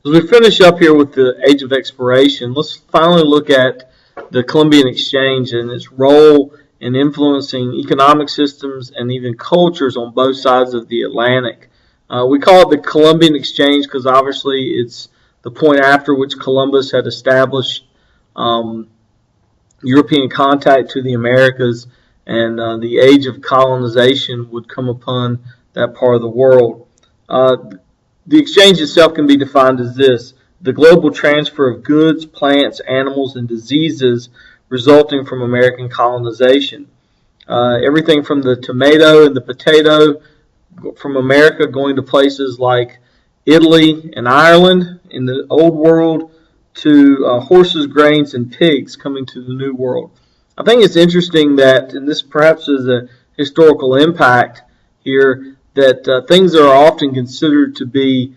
As we finish up here with the Age of Exploration, let's finally look at the Columbian Exchange and its role in influencing economic systems and even cultures on both sides of the Atlantic. We call it the Columbian Exchange because obviously it's the point after which Columbus had established European contact to the Americas, and the age of colonization would come upon that part of the world. The exchange itself can be defined as this: the global transfer of goods, plants, animals, and diseases resulting from American colonization. Everything from the tomato and the potato from America going to places like Italy and Ireland in the Old World, to horses, grains, and pigs coming to the New World. I think it's interesting that, and this perhaps is a historical impact here, that things that are often considered to be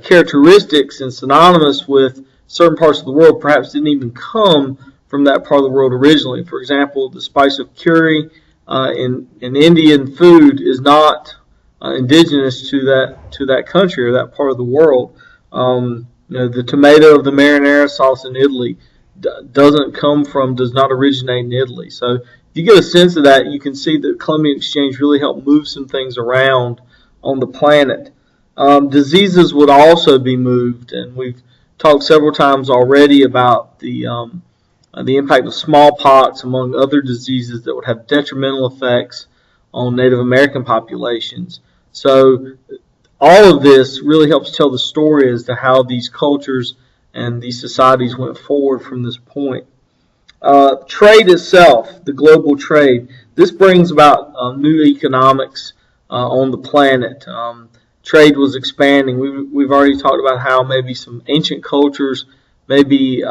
characteristics and synonymous with certain parts of the world perhaps didn't even come from that part of the world originally. For example, the spice of curry in Indian food is not indigenous to that country or that part of the world. The tomato of the marinara sauce in Italy does not originate in Italy. So if you get a sense of that, you can see that Columbian Exchange really helped move some things around on the planet. Diseases would also be moved, and we've talked several times already about the impact of smallpox, among other diseases that would have detrimental effects on Native American populations. So all of this really helps tell the story as to how these cultures and these societies went forward from this point. Trade itself, the global trade, this brings about new economics on the planet. Trade was expanding. We've already talked about how maybe some ancient cultures maybe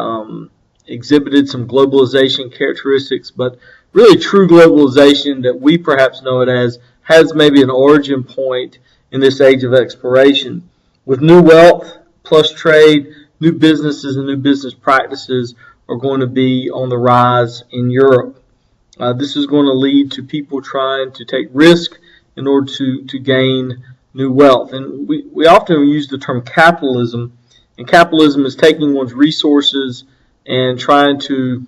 exhibited some globalization characteristics, but really true globalization that we perhaps know it as has maybe an origin point in this age of exploration. With new wealth plus trade, new businesses and new business practices are going to be on the rise in Europe. This is going to lead to people trying to take risk in order to gain new wealth. And we often use the term capitalism, and capitalism is taking one's resources and trying to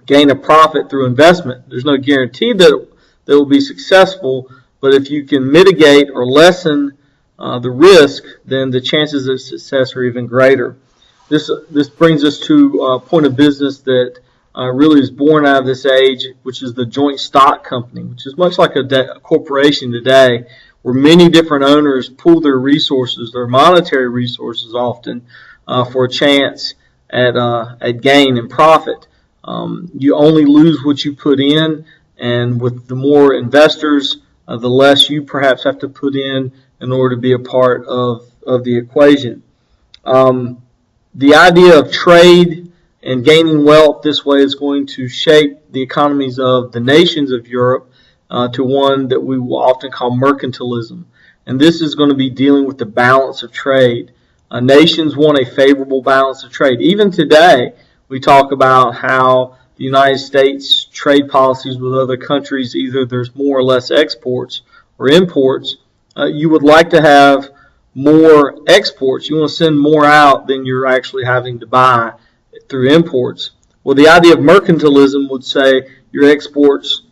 gain a profit through investment. There's no guarantee that it will be successful, but if you can mitigate or lessen the risk, then the chances of success are even greater. This brings us to a point of business that really is born out of this age, which is the joint stock company, which is much like a corporation today, where many different owners pool their resources, their monetary resources often, for a chance at gain and profit. You only lose what you put in, and with the more investors, the less you perhaps have to put in order to be a part of the equation. The idea of trade and gaining wealth this way is going to shape the economies of the nations of Europe to one that we will often call mercantilism. And this is going to be dealing with the balance of trade. Nations want a favorable balance of trade. Even today, we talk about how the United States trade policies with other countries, either there's more or less exports or imports. You would like to have more exports. You want to send more out than you're actually having to buy through imports. Well, the idea of mercantilism would say your exports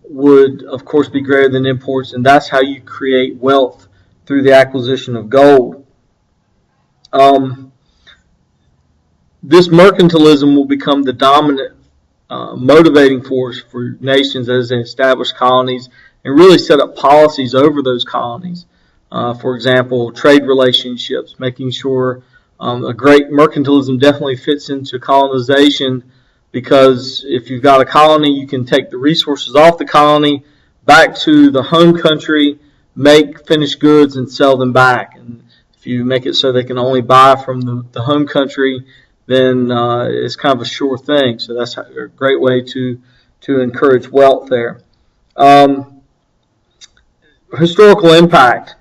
would, of course, be greater than imports, and that's how you create wealth, through the acquisition of gold. This mercantilism will become the dominant motivating force for nations as they establish colonies and really set up policies over those colonies. For example, trade relationships, making sure a great mercantilism definitely fits into colonization, because if you've got a colony, you can take the resources off the colony back to the home country, make finished goods, and sell them back. And if you make it so they can only buy from the home country, then it's kind of a sure thing. So that's a great way to encourage wealth there. Historical impact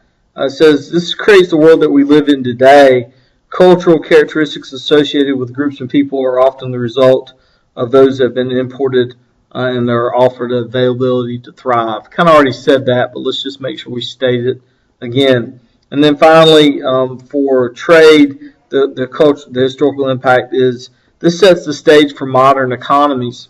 says this creates the world that we live in today. Cultural characteristics associated with groups of people are often the result of those that have been imported and they're offered availability to thrive. Kind of already said that, but let's just make sure we state it again. And then finally, for trade, the historical impact is this sets the stage for modern economies,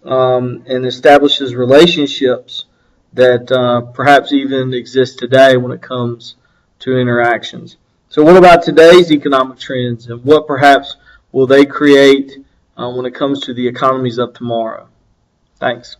and establishes relationships that perhaps even exist today when it comes to interactions. So what about today's economic trends, and what perhaps will they create when it comes to the economies of tomorrow? Thanks.